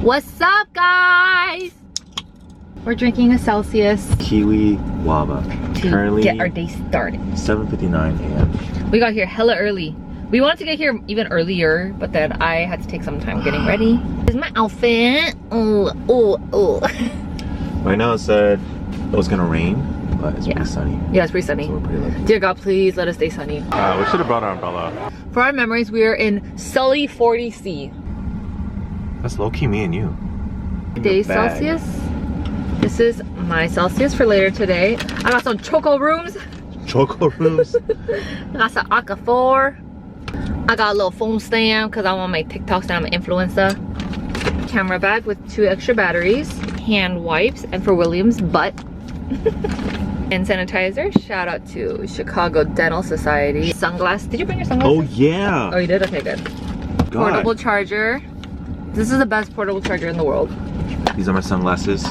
What's up, guys? We're drinking a Celsius Kiwi Guava. to Currently get our day started. 7:59 a.m. We got here hella early. We wanted to get here even earlier, but then I had to take some time getting ready. This is my outfit. Oh. Right now it said it was gonna rain, but it's pretty sunny. Yeah, it's pretty sunny. So we're pretty lucky. Dear God, please let us stay sunny. We should have brought our umbrella. For our memories, we are in Sully 40C. That's low-key me and you. Day Celsius. This is my Celsius for later today. I got some choco rooms. Choco rooms. I got some Aka 4. I got a little phone stand because I want my TikToks and I'm an influencer. Camera bag with 2 extra batteries. Hand wipes and for William's butt. And sanitizer. Shout out to Chicago Dental Society. Sunglasses. Did you bring your sunglasses? Oh yeah. Oh, you did? Okay, good. God. Portable charger. This is the best portable charger in the world. These are my sunglasses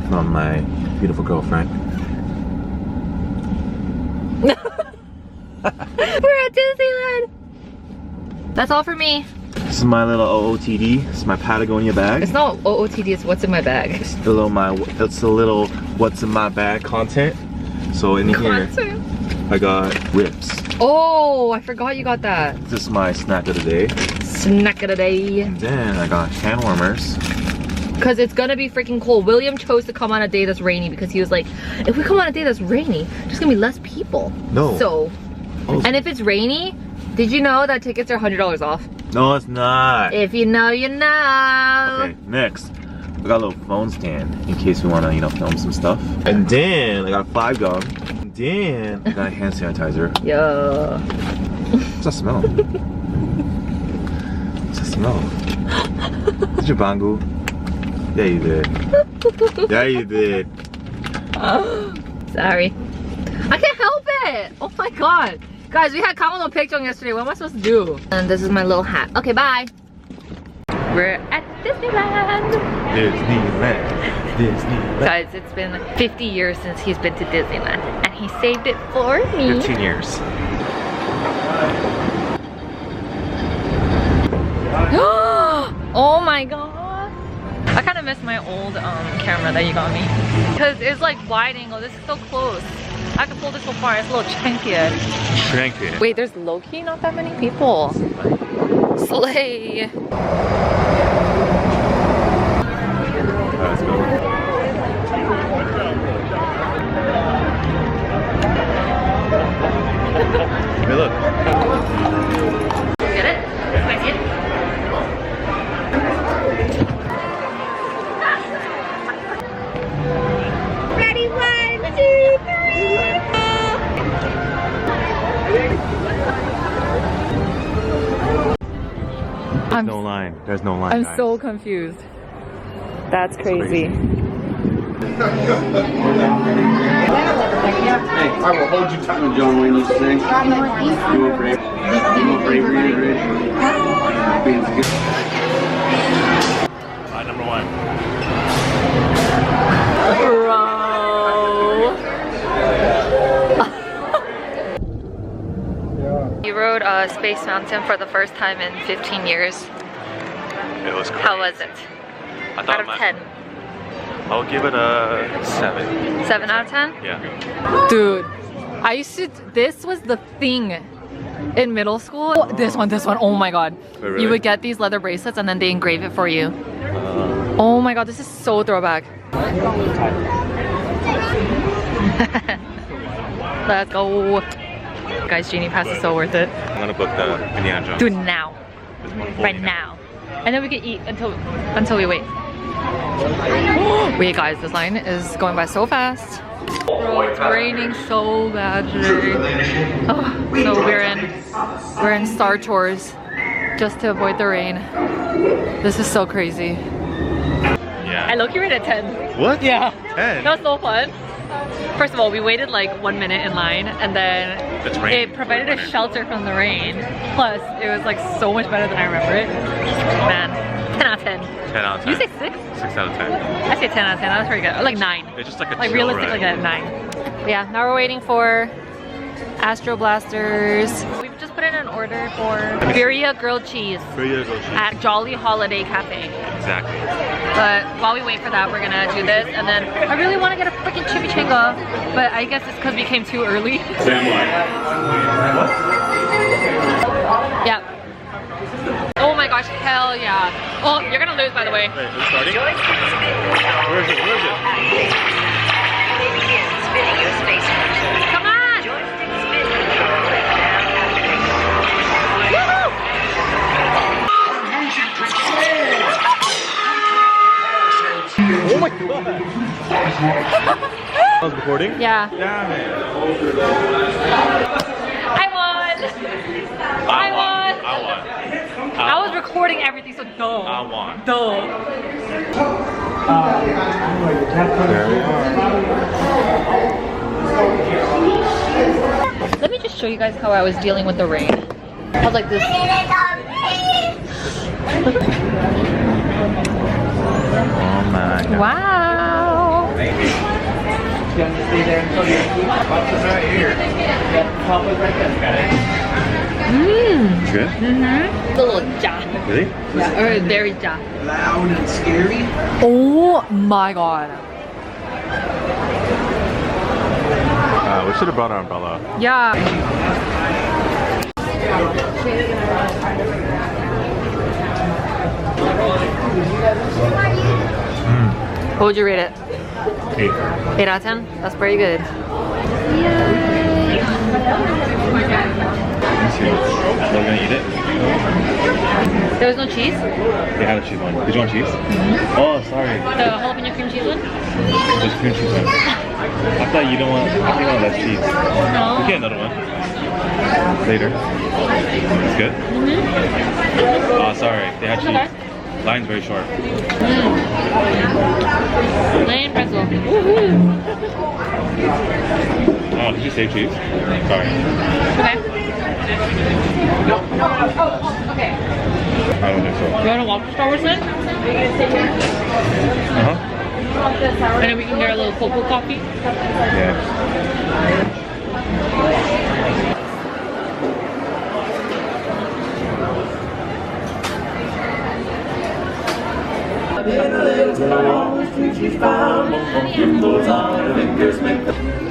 from my beautiful girlfriend. We're at Disneyland. That's all for me. This is my little OOTD. This is my Patagonia bag. It's not OOTD, it's what's in my bag. It's the little what's in my bag content. So in here, I got ribs. Oh, I forgot you got that. This is my snack of the day. Snack of the day. And then I got hand warmers. Because it's gonna be freaking cold. William chose to come on a day that's rainy because he was like, if we come on a day that's rainy, there's gonna be less people. No. So, and if it's rainy, did you know that tickets are $100 off? No, it's not. If you know, you know. Okay, next. I got a little phone stand in case we wanna, film some stuff. And then I got a 5 gum. And then I got a hand sanitizer. Yeah. What's that smell? What's that smell? Did you bangu? Yeah, you did. Yeah, you did. Sorry. I can't help it. Oh my God. Guys, we had Kamalo Picture yesterday. What am I supposed to do? And this is my little hat. Okay, bye. We're at Disneyland. Disneyland. Guys, it's been 50 years since he's been to Disneyland. And he saved it for me. 15 years. Oh my God. I kind of miss my old camera that you got me. Because it's like wide angle. This is so close. I can pull this so far. It's a little chunky. Wait, there's low-key not that many people. Slay. Let's go. Hey, look. Get it? Can I see it? Ready, 1, 2, 3. There's no line. There's no line. I'm guys. so confused. That's crazy. Hey, I will hold you tight when John Wayne used to sing. You want bravery, Rich? Number 1. Bro. You rode Space Mountain for the first time in 15 years. It was great. How was it? I Out of 10. I'll give it a 7. 7 out of 10? Yeah. Dude, I used to, this was the thing in middle school. Oh, this one, oh my God. Wait, really? You would get these leather bracelets and then they engrave it for you. Oh my God, this is so throwback. Let's go. Guys, Genie Pass is so worth it. I'm gonna book the Indiana Jones. Do it now. Right now. And then we can eat until we wait. Wait guys, this line is going by so fast. Bro, it's raining so bad today. Oh, so we're in Star Tours just to avoid the rain. This is so crazy. Yeah. I low-key rated 10. What? Yeah. 10? That was so fun. First of all, we waited like 1 minute in line and then it provided a shelter from the rain. Plus, it was like so much better than I remember it. Man, 10 out of 10. 10 out of 10. You say 6? 6 out of 10. I say 10 out of 10. That was pretty good. Like 9. It's just like a like chill realistically ride. like a 9. But yeah, now we're waiting for Astro Blasters. We've just put in an order for birria grilled cheese Birria grilled cheese. at Jolly Holiday Cafe. Exactly. But while we wait for that, we're gonna do this, and then I really want to get a freaking chimichanga, but I guess it's because we came too early. Yeah. Oh my gosh, hell yeah. Oh, you're gonna lose, by the way. Wait, are we starting? Where is it? Where is it? Come on! Oh my god! I was recording? Yeah. Damn it. I won! I won! I was recording everything, so duh. I won. Duh. Let me just show you guys how I was dealing with the rain. I was like this. Oh my god. Wow. Mmm. Good? Mm-hmm. It's a little ja. Really? Yeah, or very ja. Loud and scary. Oh my god. We should have brought our umbrella. Yeah. What would you rate it? 8. 8 out of 10? That's pretty good. Let me see. Are we gonna eat it? There was no cheese? They had a cheese one. Did you want cheese? Oh, sorry. The jalapeno cream cheese one? Just cream cheese one. I thought you don't want. I think you want less cheese. No. We get another one. Later. It's good? Oh, sorry. They had cheese. Okay. Line's very short. Plain pretzel. Oh, did you say cheese? Sorry. Okay. Okay. I don't think so. You want to walk to Star Wars then? Uh-huh. And then we can get a little cocoa coffee. Yeah.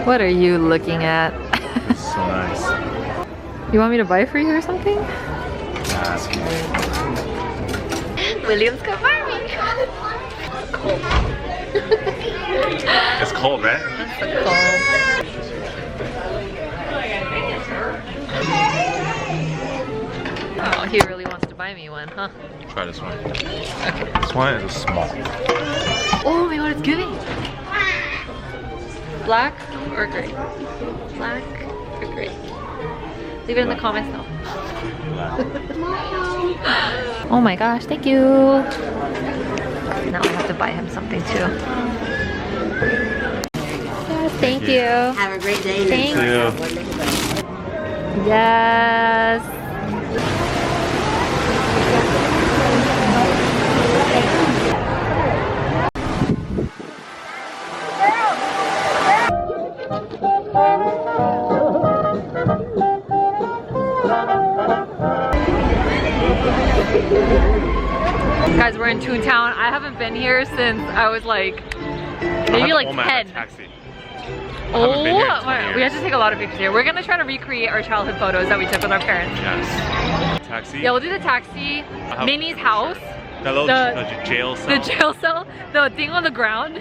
What are you looking at? It's so nice. You want me to buy for you or something? Ask me. William's got Barbie. It's cold, right? That's so cool. Oh, he really wants to buy me one, huh? Try this one. This one is small. Oh my god, it's giving! Black or gray? Black or gray? Leave it in the comments now. Oh my gosh, thank you! Now I have to buy him something too. Yes, thank you. Have a great day. Thank you. Yes. Guys, we're in Toontown. I haven't been here since I was like, maybe like 10. Taxi. Oh, we had to take a lot of pictures here. We're gonna try to recreate our childhood photos that we took with our parents. Yes. Taxi. Yeah, we'll do the taxi, Minnie's house, That little jail cell. the jail cell, the thing on the ground,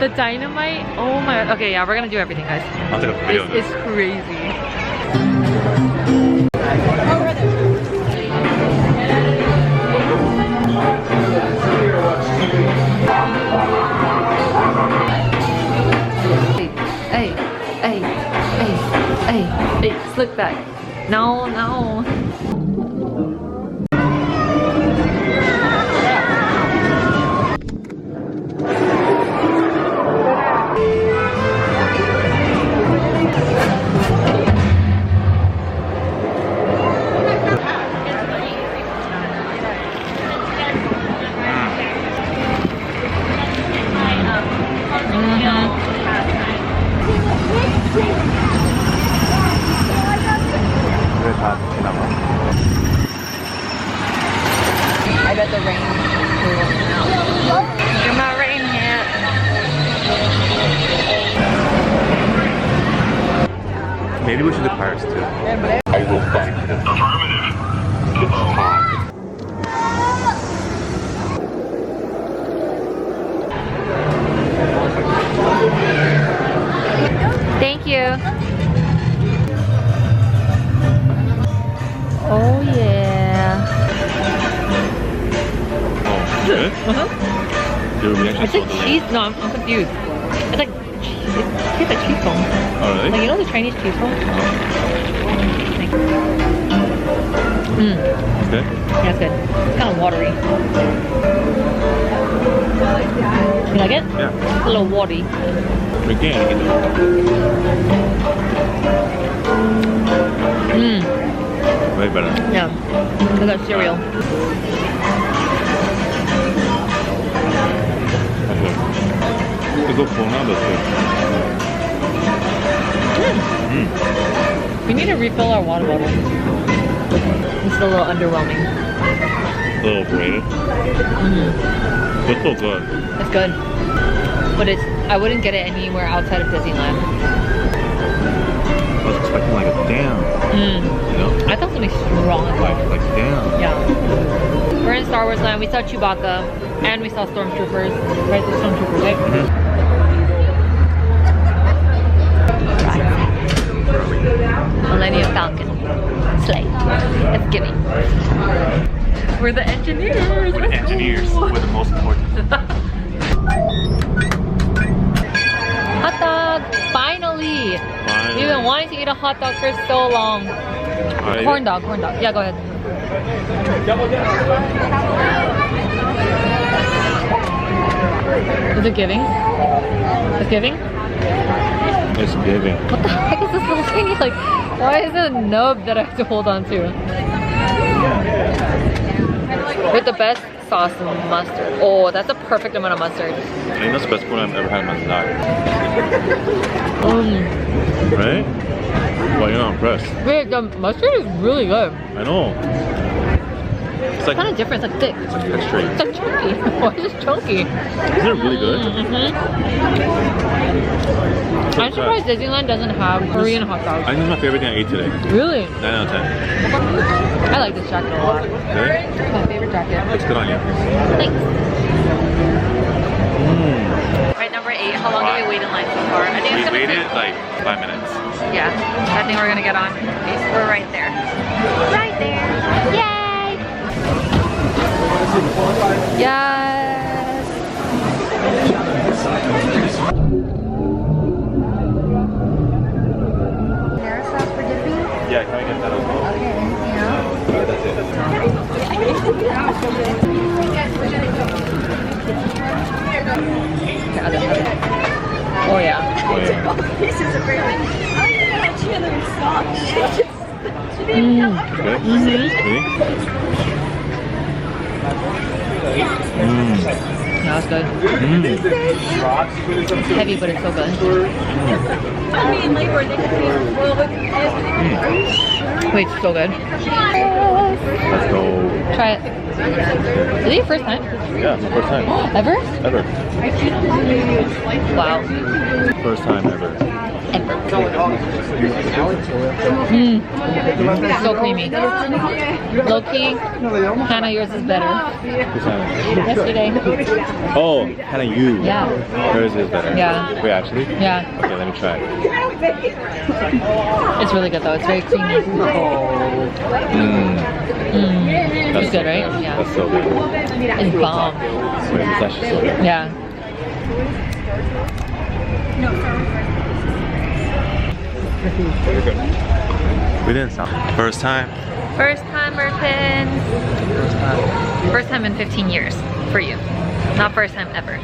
the dynamite. Oh my god. Okay, yeah, we're gonna do everything, guys. I'll take a video. It's crazy. Hey, hey, hey, hey, hey, slick back. No, no. I bet the rain will come out. Maybe we should do Pirates too. I will find it. Affirmative. It's time. Thank you. Oh yeah. Oh, good? Your reaction It's so like delayed. cheese. No, I'm confused. It's like cheese. It tastes like cheese foam. Oh, really? Like, you know the Chinese cheese foam? Mmm. Okay. Yeah, it's good. It's kind of watery. You like it? Yeah. It's a little watery. Again, you can do Mmm. it. Way better. Yeah. It's like cereal. Okay. 이거 보나도 We need to refill our water bottle. It's a little underwhelming. A little overrated. It's so good. It's good. But I wouldn't get it anywhere outside of Disneyland. I was expecting like a damn. You know? I thought something strong. Like damn. Yeah. We're in Star Wars Land. We saw Chewbacca and we saw Stormtroopers. Right, the Stormtroopers, right? Millennium Falcon. Slay. It's giving. We're the engineers. We're the engineers. We're the most important. Hot dog! Finally! We've been wanting to eat a hot dog for so long. Corn dog, corn dog. Yeah, go ahead. Is it giving? It's giving? It's giving. What the heck is this little tiny, like, why is it a nub that I have to hold on to? With the best sauce and mustard. Oh, that's a perfect amount of mustard. I think that's the best food I've ever had in my life. Right? Well, you're not impressed. Wait, the mustard is really good. I know. It's like It's kind of different, it's like thick. it's like extra. It's like chunky. Why is it chunky? Isn't it really good? I'm surprised Disneyland doesn't have Korean hot dogs. I think it's my favorite thing I ate today. 9 Really? out of 10. I like this jacket a lot. Really? It's my favorite jacket. Looks good on you. Thanks. Right, number 8. How long did we wait in line so far? I think it's We gonna waited take... like 5 minutes. Yeah, I think we're gonna get on. We're right there. Right there. Yay! Yes! There's sauce for dipping? Yeah, can I get that as well? Okay, anything else? That's it. Oh yeah. Oh, yeah. Pieces of bread. Oh, yeah, there's sauce. Good? Really? Yeah, it's good. Heavy, but it's so good. Wait, it's so good. Let's go. Try it. Is it your first time? Yeah, it's the first time. Ever? Ever. Wow. First time ever. Ever. It's so creamy. Low key, Hannah, yours is better. Who's Hannah? Yesterday. Oh, Hannah, you. Yeah. Hers is better. Yeah. Wait, actually? Yeah. Okay, let me try it. It's really good though. It's very creamy. That's It's good, so right? good. Yeah. That's so good. It's bomb. Wait, it's actually so good. Yeah. Very good. We didn't sound. First time. First timer pins. First time in 15 years for you. Not first time ever.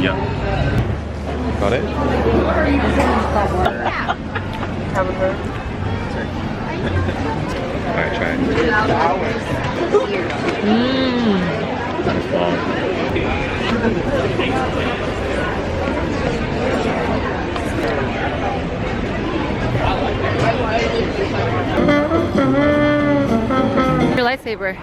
Yeah. Got it? Alright, try it. Your lightsaber.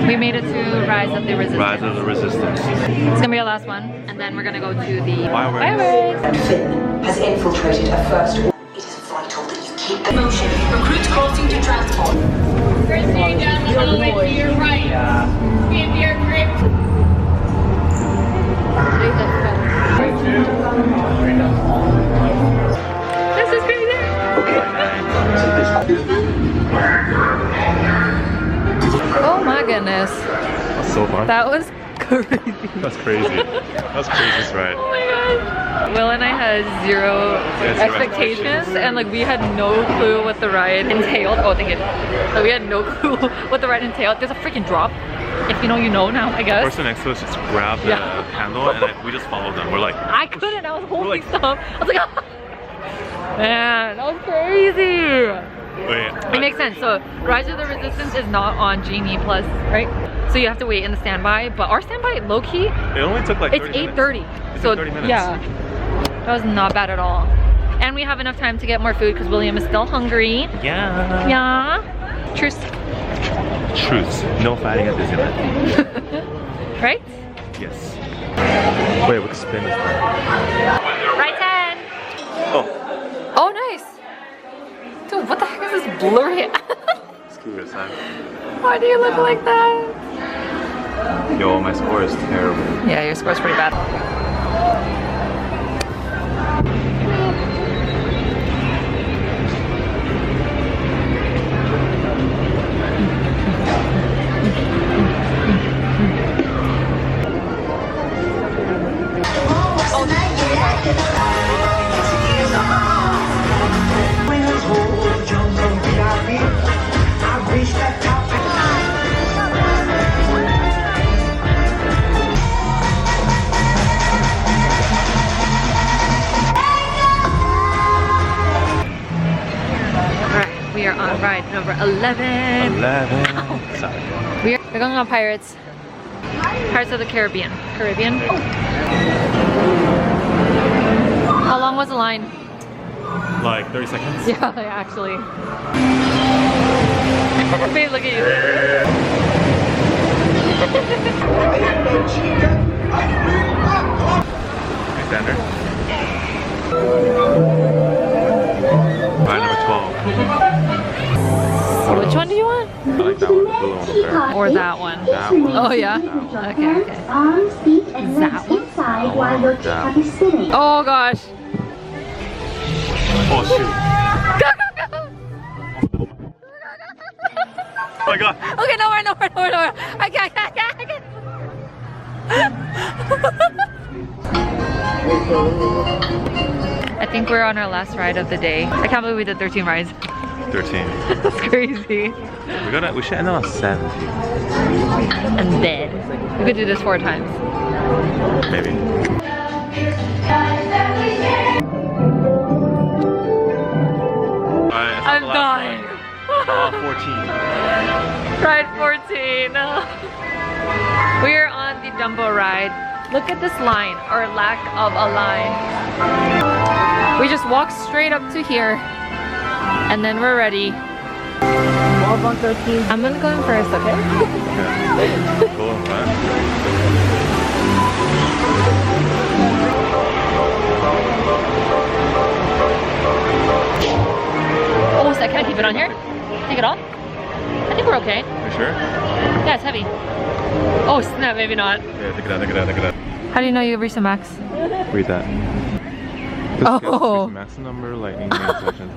We made it to Rise of the Resistance. Rise of the Resistance. It's gonna be our last one, and then we're gonna go to the Fireworks. Finn has infiltrated a first. It is vital that you keep the motion. Recruit crossing to transport. Proceed down the hallway to your right. Be in your grip. This is crazy! Oh my goodness. That's so fun. That was crazy. That's crazy. That's crazy, right? Oh my god. Will and I had zero expectations, and like we had no clue what the ride entailed. Oh, thank you. So we had no clue what the ride entailed. There's a freaking drop. If you know, you know now, I guess. The person next to us just grabbed the handle and we just followed them. We're like, I couldn't, I was holding stuff. I was like, ah. Man, that was crazy. wait. It makes sense. So Rise of the Resistance is not on Genie Plus, right? So you have to wait in the standby. But our standby, low key, It only took like 30 it's 8:30. So 30 minutes. yeah, that was not bad at all. And we have enough time to get more food because William is still hungry. Yeah. Yeah. Truce. Truce. No fighting at Disneyland. Right? Yes. Wait, what the spin is that? Right hand. Oh. Oh, nice. Dude, what the heck is this blurry? Screw this, man. Why do you look like that? Yo, my score is terrible. Yeah, your score's pretty bad. We are on ride number 11. 11. Sorry. We're going on Pirates. Pirates of the Caribbean. Oh. How long was the line? Like 30 seconds? Yeah, actually. Babe, look at you. Alexander. Ride number 12. So which one do you want? I like that one. The blue one up there. Or that one? That one. Oh yeah? That one. Okay, okay. Arms, feet, and That legs one? inside while your That cat is sitting. Oh gosh. Oh shoot. Oh my god. Okay, nowhere. I can't. I think we're on our last ride of the day. I can't believe we did 13 rides. 13. That's crazy. We should end on 17. And then we could do this 4 times. Maybe. Alright, I'm dying. 14. Ride 14. We're on the Dumbo ride. Look at this line, or lack of a line. We just walk straight up to here, and then we're ready. I'm gonna go in first, okay? Cool, man. Oh, so can I keep it on here? Take it off? I think we're okay. You sure? Yeah, it's heavy. Oh snap, maybe not. Yeah, take it out. How do you know you reached the max? Read that. Oh. Max number, lightning main section.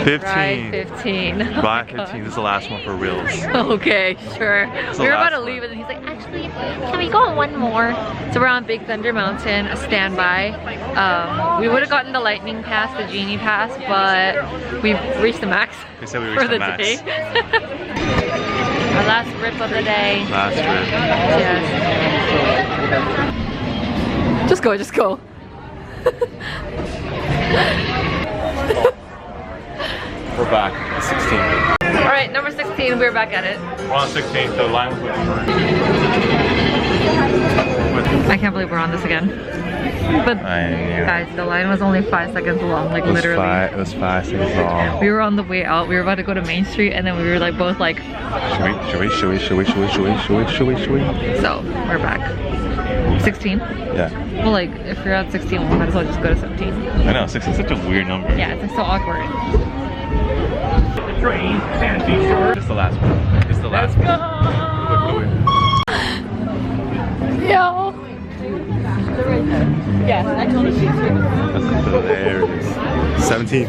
15. Ride 15. Bye, 15. This is the last one for reals. Okay, sure. the We were about last to leave one. it and he's like, actually, can we go on one more? So we're on Big Thunder Mountain, a standby. We would have gotten the lightning pass, the genie pass, but we've reached the max They said we for reached the the max. day. Our last rip of the day. Last trip. Yes. Just go. We're back. 16. Alright, number 16, we're back at it. We're on 16, the line was with I can't believe we're on this again. But I knew. guys, the line was only 5 seconds long, like literally. It was 5 seconds long. We were on the way out. We were about to go to Main Street, and then we were like both like, Should we? so we're back. 16? Yeah. Well, like if you're at 16, we might as well just go to 17. I know, 6 is such a weird number. Yeah, it's like so awkward. It's the last one. It's the last one. Yo. Yes, I totally see There it is. 17.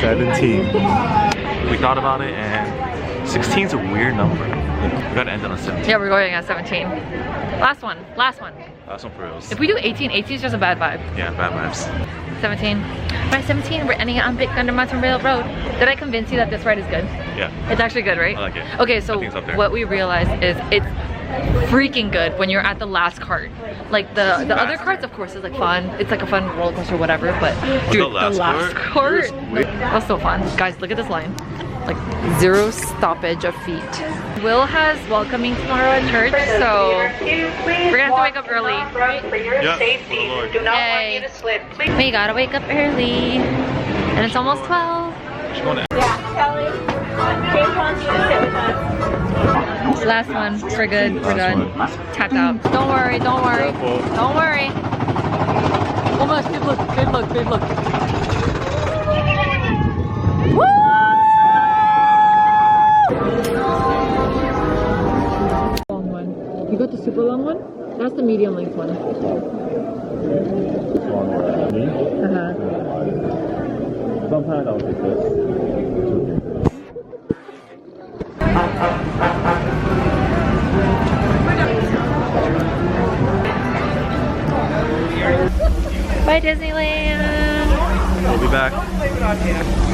17. We thought about it and 16 is a weird number. We gotta end on a 17. Yeah, we're going at 17. Last one. Last one for reals. If we do 18, 18 is just a bad vibe. Yeah, bad vibes. 17. By 17, we're ending it on Big Thunder Mountain Railroad. Did I convince you that this ride is good? Yeah. It's actually good, right? I like it. Okay, so I think it's up there. what we realized is it's freaking good when you're at the last cart. Like the other carts, of course, is like fun. It's like a fun roller coaster, whatever. But dude, the last cart was so fun. Guys, look at this line. Like 0 stoppage of feet. Will has welcoming tomorrow at church, so we're gonna have to wake up early. Yeah, for the Lord. Yay. We gotta wake up early, and it's almost 12. Last one, we're good, we're done. Tapped out. Don't worry, don't worry, don't worry. Oh my gosh, good look, good look. Woo! Long one. You got the super long one? That's the medium length one. Sometimes I'll take this. Bye Disneyland! We'll be back.